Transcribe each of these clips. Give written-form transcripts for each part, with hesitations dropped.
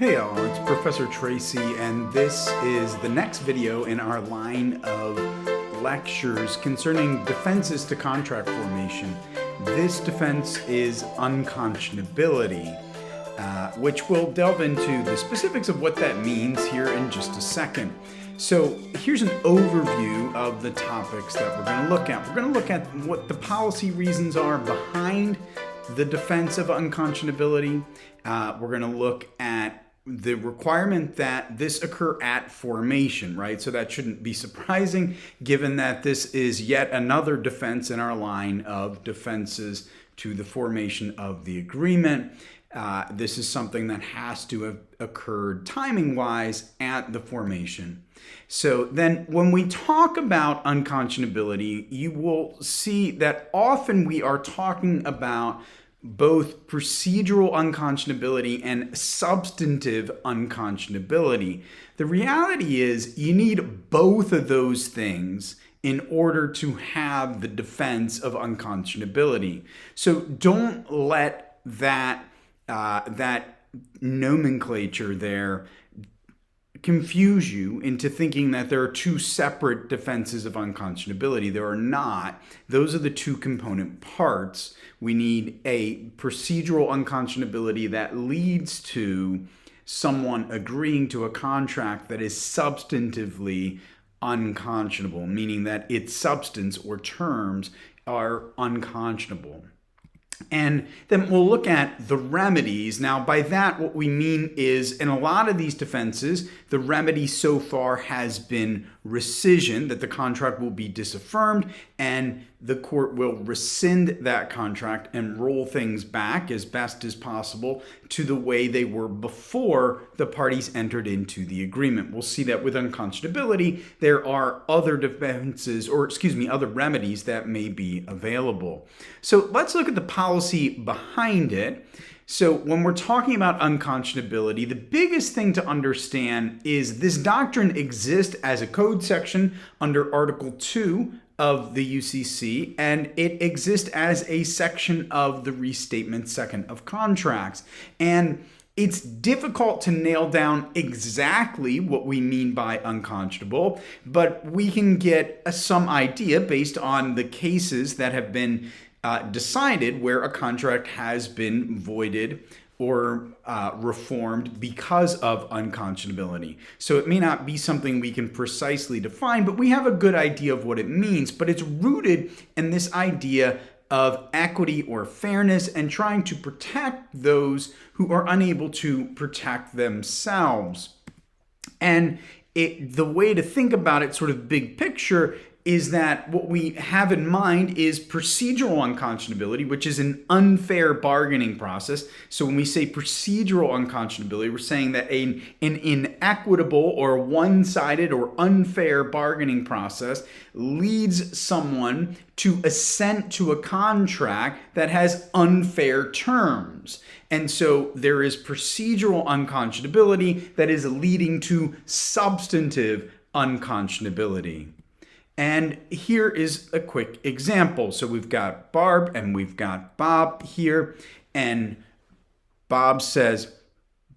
Hey all, it's Professor Tracy, and this is the next video in our line of lectures concerning defenses to contract formation. This defense is unconscionability, which we'll delve into the specifics of what that means here in just a second. So here's an overview of the topics that we're going to look at. We're going to look at what the policy reasons are behind the defense of unconscionability. We're going to look at the requirement that this occur at formation, right? So that shouldn't be surprising given that this is yet another defense in our line of defenses to the formation of the agreement. This is something that has to have occurred timing-wise at the formation. So then when we talk about unconscionability, you will see that often we are talking about both procedural unconscionability and substantive unconscionability. The reality is you need both of those things in order to have the defense of unconscionability. So don't let that nomenclature there confuse you into thinking that there are two separate defenses of unconscionability. There are not. Those are the two component parts. We need a procedural unconscionability that leads to someone agreeing to a contract that is substantively unconscionable, meaning that its substance or terms are unconscionable. And then we'll look at the remedies. Now, by that, what we mean is in a lot of these defenses, the remedy so far has been rescission, that the contract will be disaffirmed and the court will rescind that contract and roll things back as best as possible to the way they were before the parties entered into the agreement. We'll see that with unconscionability, there are other defenses, other remedies that may be available. So let's look at the policy behind it. So when we're talking about unconscionability, the biggest thing to understand is this doctrine exists as a code section under Article 2 of the UCC, and it exists as a section of the Restatement Second of Contracts. And it's difficult to nail down exactly what we mean by unconscionable, but we can get some idea based on the cases that have been decided where a contract has been voided or reformed because of unconscionability. So it may not be something we can precisely define, but we have a good idea of what it means. But it's rooted in this idea of equity or fairness and trying to protect those who are unable to protect themselves. And the way to think about it, sort of big picture, is that what we have in mind is procedural unconscionability, which is an unfair bargaining process. So when we say procedural unconscionability, we're saying that an inequitable or one-sided or unfair bargaining process leads someone to assent to a contract that has unfair terms. And so there is procedural unconscionability that is leading to substantive unconscionability. And here is a quick example. So we've got Barb and we've got Bob here. And Bob says,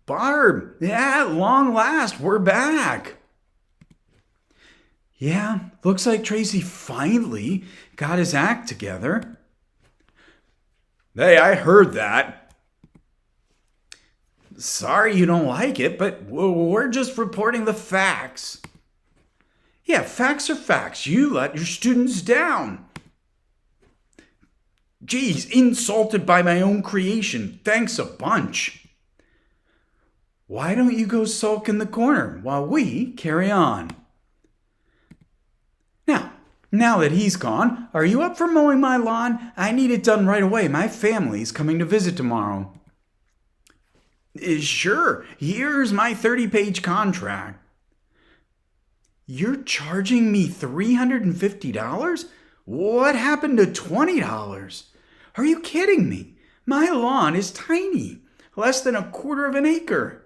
"Barb, yeah, at long last, we're back." "Yeah, looks like Tracy finally got his act together." "Hey, I heard that." "Sorry you don't like it, but we're just reporting the facts." "Yeah, facts are facts. You let your students down." "Geez, insulted by my own creation. Thanks a bunch." "Why don't you go sulk in the corner while we carry on?" Now that he's gone, are you up for mowing my lawn? I need it done right away. My family's coming to visit tomorrow." "Sure. Here's my 30-page contract." "You're charging me $350? What happened to $20? Are you kidding me? My lawn is tiny, less than 1/4 of an acre."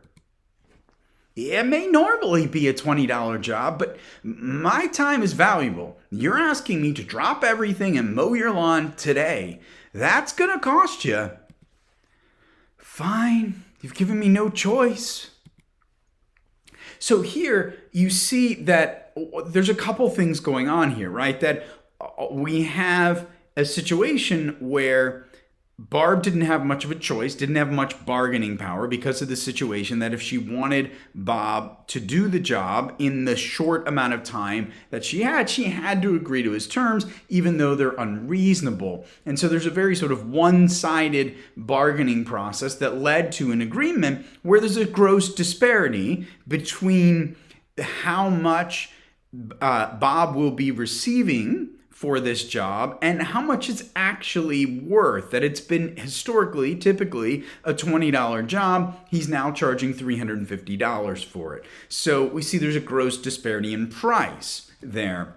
"It may normally be a $20 job, but my time is valuable. You're asking me to drop everything and mow your lawn today. That's gonna cost you." "Fine, you've given me no choice." So here you see that there's a couple things going on here, right? That we have a situation where Barb didn't have much of a choice, didn't have much bargaining power because of the situation that if she wanted Bob to do the job in the short amount of time that she had to agree to his terms, even though they're unreasonable. And so there's a very sort of one-sided bargaining process that led to an agreement where there's a gross disparity between how much Bob will be receiving for this job and how much it's actually worth. That it's been historically, typically, a $20 job. He's now charging $350 for it. So we see there's a gross disparity in price there.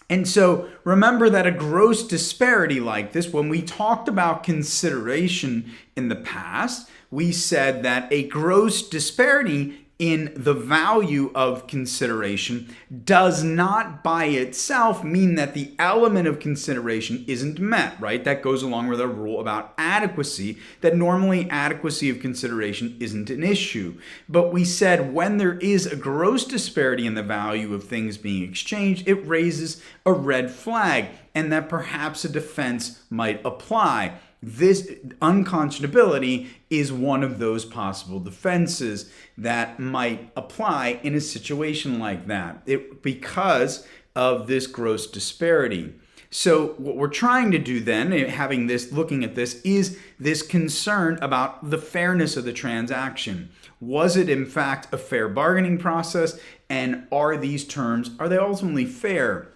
And so remember that a gross disparity like this, when we talked about consideration in the past, we said that a gross disparity in the value of consideration does not by itself mean that the element of consideration isn't met, right? That goes along with our rule about adequacy, that normally adequacy of consideration isn't an issue. But we said when there is a gross disparity in the value of things being exchanged, it raises a red flag, and that perhaps a defense might apply. This unconscionability is one of those possible defenses that might apply in a situation like that because of this gross disparity. So what we're trying to do then, looking at this, is this concern about the fairness of the transaction. Was it in fact a fair bargaining process, and are these terms, are they ultimately fair?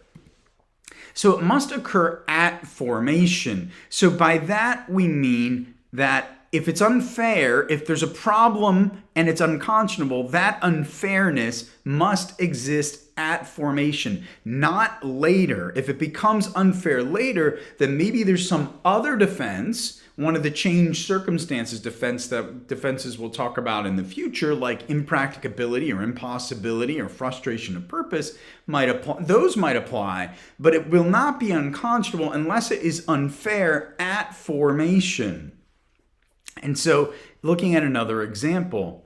So it must occur at formation. So by that we mean that if it's unfair, if there's a problem and it's unconscionable, that unfairness must exist at formation, not later. If it becomes unfair later, then maybe there's some other defense, one of the changed circumstances defenses we'll talk about in the future, like impracticability or impossibility or frustration of purpose, might apply. Those might apply, but it will not be unconscionable unless it is unfair at formation. And so, looking at another example,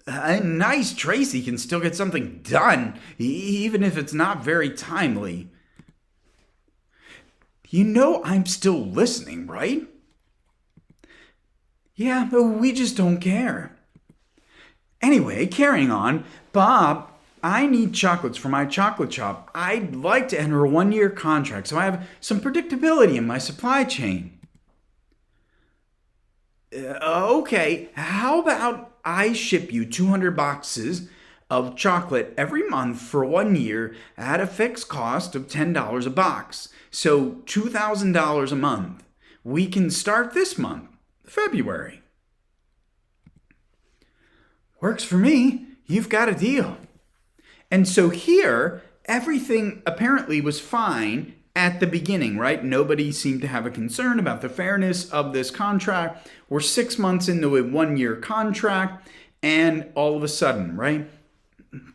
a nice Tracy can still get something done, even if it's not very timely. You know I'm still listening, right? Yeah, but we just don't care. Anyway, carrying on, Bob, I need chocolates for my chocolate shop. I'd like to enter a 1-year contract so I have some predictability in my supply chain. Okay, how about I ship you 200 boxes of chocolate every month for 1 year at a fixed cost of $10 a box. So $2,000 a month. We can start this month, February. Works for me. You've got a deal. And so here, everything apparently was fine at the beginning, right? Nobody seemed to have a concern about the fairness of this contract. We're 6 months into a 1-year contract, and all of a sudden, right?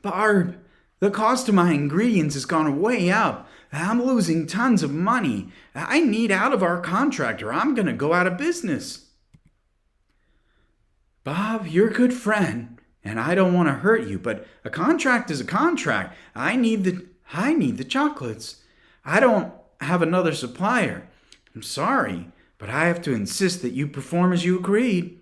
Barb, the cost of my ingredients has gone way up. I'm losing tons of money. I need out of our contract or I'm going to go out of business. Bob, you're a good friend, and I don't want to hurt you, but a contract is a contract. I need the chocolates. I don't have another supplier. I'm sorry, but I have to insist that you perform as you agreed.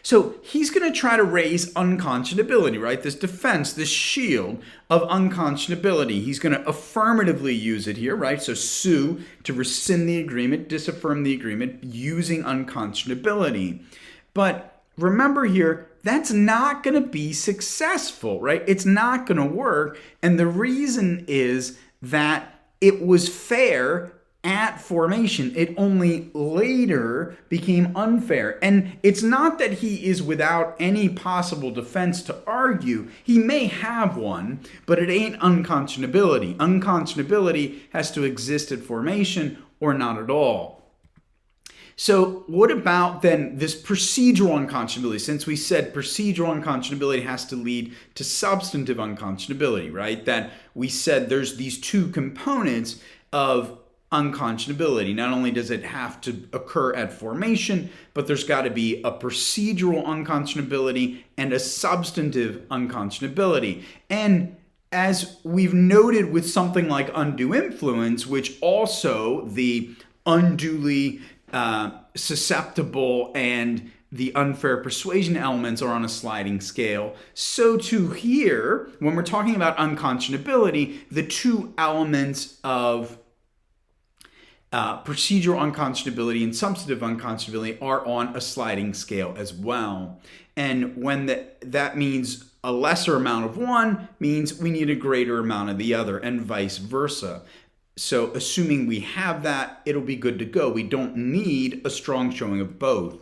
So he's going to try to raise unconscionability, right? This defense, this shield of unconscionability. He's going to affirmatively use it here, right? So sue to rescind the agreement, disaffirm the agreement using unconscionability. But remember here, that's not going to be successful, right? It's not going to work. And the reason is that it was fair at formation. It only later became unfair. And it's not that he is without any possible defense to argue. He may have one, but it ain't unconscionability. Unconscionability has to exist at formation or not at all. So what about then this procedural unconscionability? Since we said procedural unconscionability has to lead to substantive unconscionability, right? That we said there's these two components of unconscionability. Not only does it have to occur at formation, but there's got to be a procedural unconscionability and a substantive unconscionability. And as we've noted with something like undue influence, which also the unduly susceptible and the unfair persuasion elements are on a sliding scale, so too here, when we're talking about unconscionability, the two elements of procedural unconscionability and substantive unconscionability are on a sliding scale as well. And when that means a lesser amount of one means we need a greater amount of the other, and vice versa. So assuming we have that, it'll be good to go. We don't need a strong showing of both.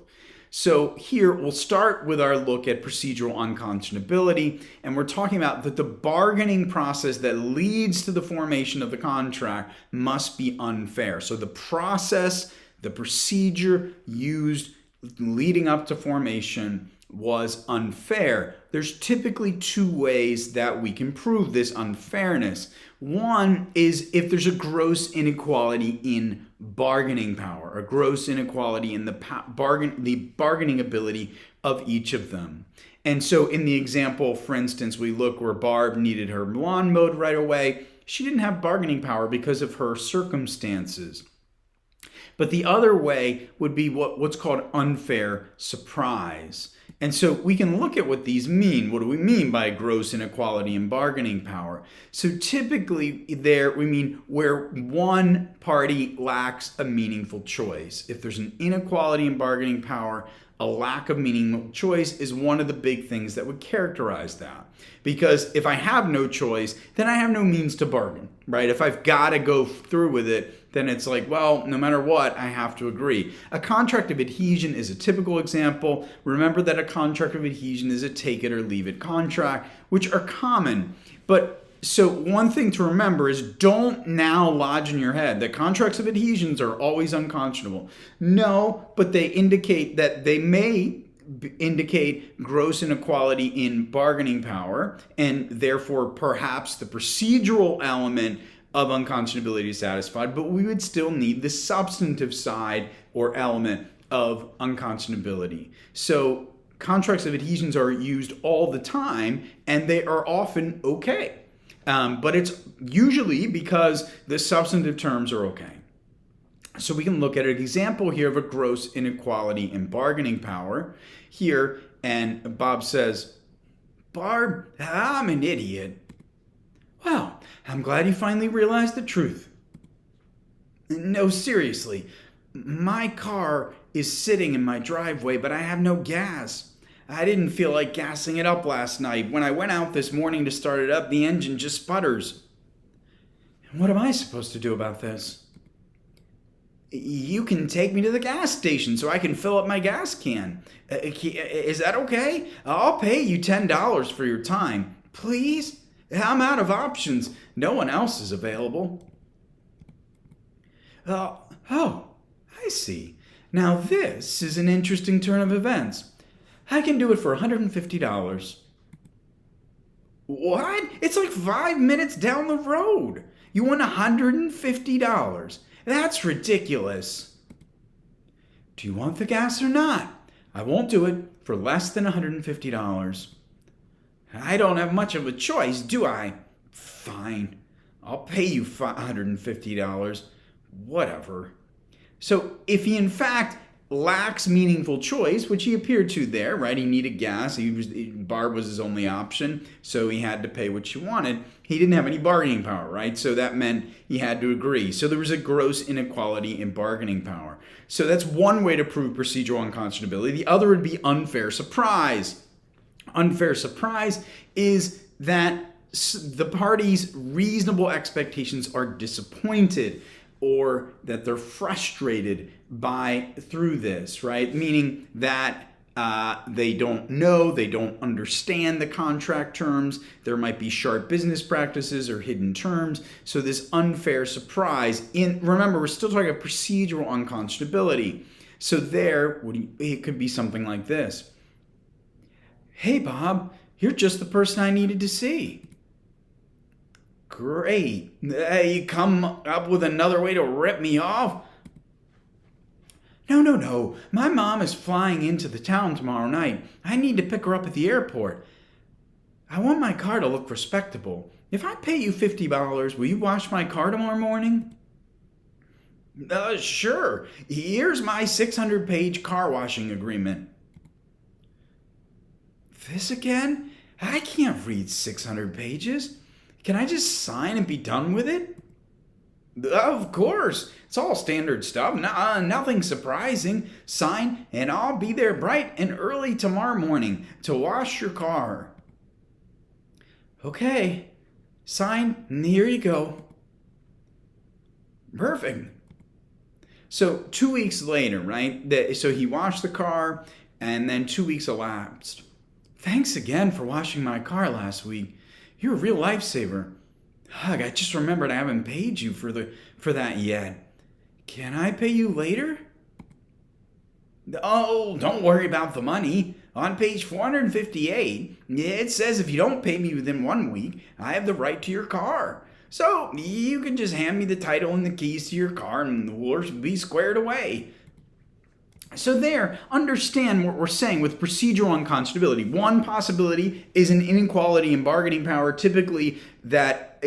So here we'll start with our look at procedural unconscionability, and we're talking about that the bargaining process that leads to the formation of the contract must be unfair. So the process, the procedure used leading up to formation was unfair. There's typically two ways that we can prove this unfairness. One is if there's a gross inequality in bargaining power, a gross inequality in the bargaining ability of each of them. And so in the example, for instance, we look where Barb needed her lawn mowed right away. She didn't have bargaining power because of her circumstances. But the other way would be what's called unfair surprise. And so we can look at what these mean. What do we mean by gross inequality in bargaining power? So typically there we mean where one party lacks a meaningful choice. If there's an inequality in bargaining power, a lack of meaningful choice is one of the big things that would characterize that. Because if I have no choice, then I have no means to bargain, right? If I've got to go through with it, then it's like, well, no matter what, I have to agree. A contract of adhesion is a typical example. Remember that a contract of adhesion is a take it or leave it contract, which are common. But so one thing to remember is don't now lodge in your head that contracts of adhesions are always unconscionable. No, but they indicate that they may indicate gross inequality in bargaining power, and therefore perhaps the procedural element of unconscionability is satisfied, but we would still need the substantive side or element of unconscionability. So contracts of adhesions are used all the time, and they are often okay. But it's usually because the substantive terms are okay. So we can look at an example here of a gross inequality in bargaining power here. And Bob says, Barb, I'm an idiot. Well, I'm glad you finally realized the truth. No, seriously, my car is sitting in my driveway, but I have no gas. I didn't feel like gassing it up last night. When I went out this morning to start it up, the engine just sputters. What am I supposed to do about this? You can take me to the gas station so I can fill up my gas can. Is that okay? I'll pay you $10 for your time. Please? I'm out of options. No one else is available. Oh, I see. Now this is an interesting turn of events. I can do it for $150. What? It's like 5 minutes down the road. You want $150? That's ridiculous. Do you want the gas or not? I won't do it for less than $150. I don't have much of a choice, do I? Fine. I'll pay you $150. Whatever. So if he in fact lacks meaningful choice, which he appeared to there, right? He needed gas. Barb was his only option, so he had to pay what she wanted. He didn't have any bargaining power, right? So that meant he had to agree. So there was a gross inequality in bargaining power. So that's one way to prove procedural unconscionability. The other would be unfair surprise. Unfair surprise is that the parties' reasonable expectations are disappointed, or that they're frustrated through this, right? Meaning that they don't know, they don't understand the contract terms. There might be sharp business practices or hidden terms. So this unfair surprise, remember, we're still talking about procedural unconscionability. So there, it could be something like this. Hey, Bob, you're just the person I needed to see. Great. You come up with another way to rip me off? No. My mom is flying into the town tomorrow night. I need to pick her up at the airport. I want my car to look respectable. If I pay you $50, will you wash my car tomorrow morning? Sure. Here's my 600-page car washing agreement. This again? I can't read 600 pages. Can I just sign and be done with it? Of course. It's all standard stuff. Nothing surprising. Sign, and I'll be there bright and early tomorrow morning to wash your car. Okay. Sign, and here you go. Perfect. So 2 weeks later, right? So he washed the car, and then 2 weeks elapsed. Thanks again for washing my car last week. You're a real lifesaver. Ugh, I just remembered I haven't paid you for that yet. Can I pay you later? Oh, don't worry about the money. On page 458, it says if you don't pay me within 1 week, I have the right to your car. So you can just hand me the title and the keys to your car and we'll be squared away. So there, understand what we're saying with procedural unconscionability. One possibility is an inequality in bargaining power, typically that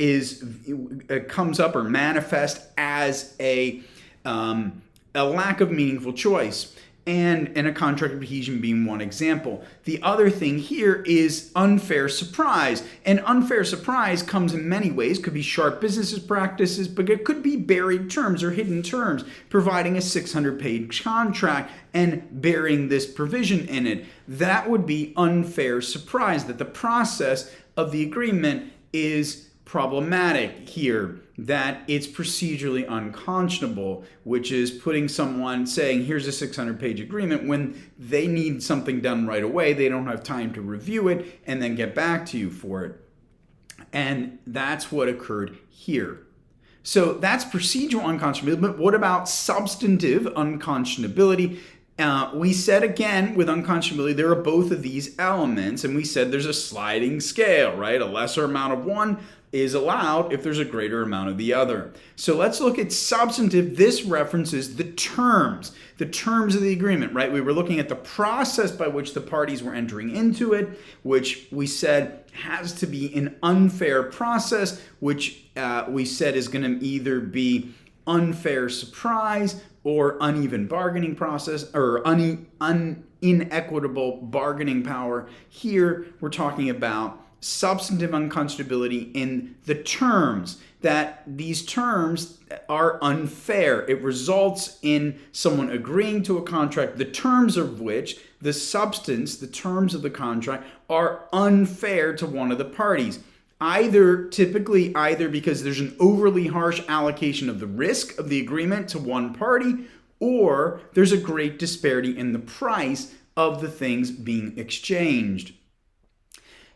comes up or manifests as a lack of meaningful choice, and a contract adhesion being one example. The other thing here is unfair surprise. And unfair surprise comes in many ways. Could be sharp business practices, but it could be buried terms or hidden terms, providing a 600-page contract and burying this provision in it. That would be unfair surprise, that the process of the agreement is problematic here, that it's procedurally unconscionable, which is putting someone saying, here's a 600-page agreement when they need something done right away. They don't have time to review it and then get back to you for it. And that's what occurred here. So that's procedural unconscionability. But what about substantive unconscionability? We said again with unconscionability, there are both of these elements, and we said there's a sliding scale, right? A lesser amount of one is allowed if there's a greater amount of the other. So let's look at substantive. This references the terms of the agreement, right? We were looking at the process by which the parties were entering into it, which we said has to be an unfair process, which we said is going to either be unfair surprise or uneven bargaining process or inequitable bargaining power. Here we're talking about substantive unconscionability in the terms, that these terms are unfair. It results in someone agreeing to a contract, the terms of which, the substance, the terms of the contract, are unfair to one of the parties. Typically either because there's an overly harsh allocation of the risk of the agreement to one party, or there's a great disparity in the price of the things being exchanged.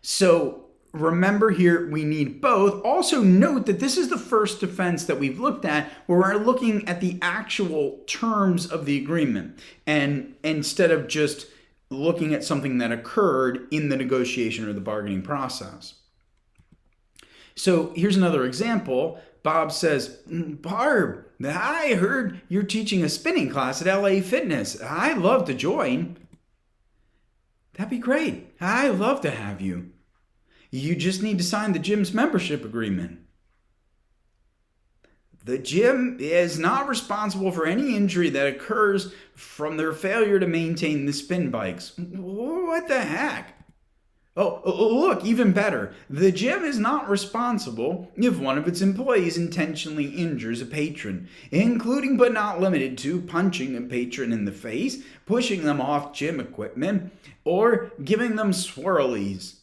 So remember here, we need both. Also note that this is the first defense that we've looked at where we're looking at the actual terms of the agreement, and instead of just looking at something that occurred in the negotiation or the bargaining process. So here's another example. Bob says, Barb, I heard you're teaching a spinning class at LA Fitness. I'd love to join. That'd be great. I'd love to have you. You just need to sign the gym's membership agreement. The gym is not responsible for any injury that occurs from their failure to maintain the spin bikes. What the heck? Oh, look, even better. The gym is not responsible if one of its employees intentionally injures a patron, including but not limited to punching a patron in the face, pushing them off gym equipment, or giving them swirlies.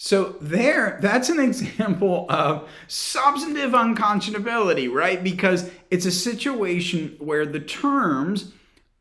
So that's an example of substantive unconscionability, right? Because it's a situation where the terms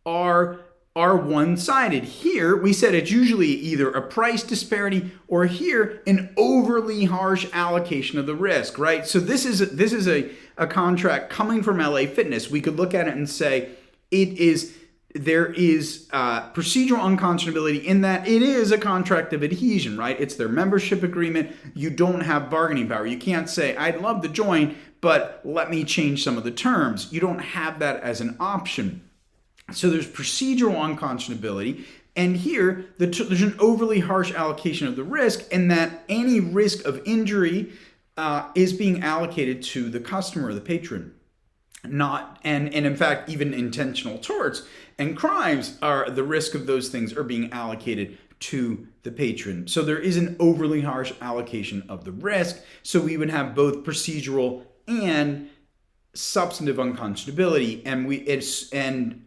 are one-sided. Here, we said it's usually either a price disparity or here, an overly harsh allocation of the risk, right? So this is a contract coming from LA Fitness. We could look at it and say it is there is procedural unconscionability in that it is a contract of adhesion, right? It's their membership agreement. You don't have bargaining power. You can't say, I'd love to join, but let me change some of the terms. You don't have that as an option. So there's procedural unconscionability. And here, there's an overly harsh allocation of the risk, in that any risk of injury is being allocated to the customer or the patron. And in fact, even intentional torts and crimes, are the risk of those things are being allocated to the patron. So there is an overly harsh allocation of the risk. So we would have both procedural and substantive unconscionability, and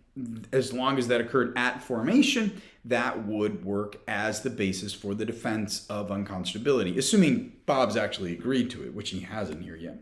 as long as that occurred at formation, that would work as the basis for the defense of unconscionability, assuming Bob's actually agreed to it, which he hasn't here yet.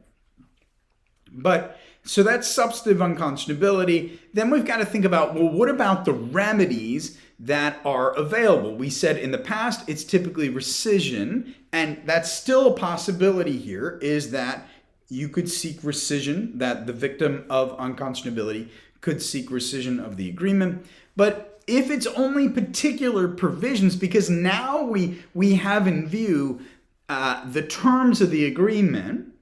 But so that's substantive unconscionability. Then we've got to think about, well, what about the remedies that are available? We said in the past it's typically rescission, and that's still a possibility here, is that you could seek rescission, that the victim of unconscionability could seek rescission of the agreement. But if it's only particular provisions, because now we have in view the terms of the agreement,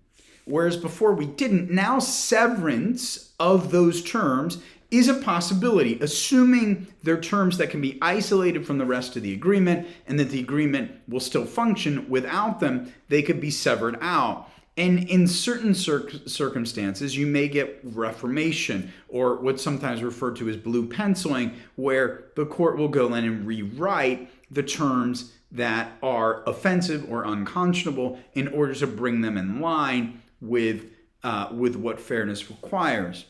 whereas before we didn't, now severance of those terms is a possibility, assuming they're terms that can be isolated from the rest of the agreement and that the agreement will still function. Without them, they could be severed out. And in certain circumstances, you may get reformation, or what's sometimes referred to as blue penciling, where the court will go in and rewrite the terms that are offensive or unconscionable in order to bring them in line with what fairness requires.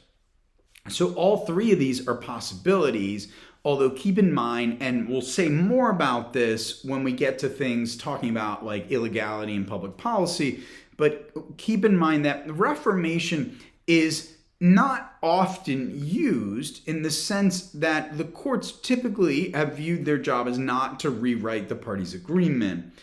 So all three of these are possibilities, although keep in mind, and we'll say more about this when we get to things talking about like illegality and public policy, but keep in mind that reformation is not often used, in the sense that the courts typically have viewed their job as not to rewrite the parties' agreement.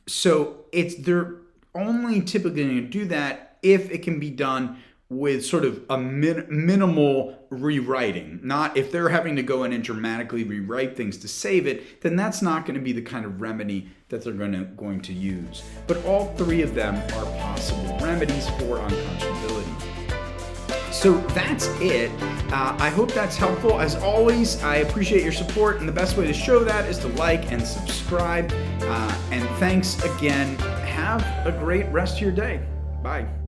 So they're only typically going to do that if it can be done with sort of a minimal rewriting. Not if they're having to go in and dramatically rewrite things to save it, then that's not going to be the kind of remedy that they're going to use. But all three of them are possible remedies for unconscionability. So that's it. I hope that's helpful. As always, I appreciate your support, and the best way to show that is to like and subscribe. And thanks again. Have a great rest of your day. Bye.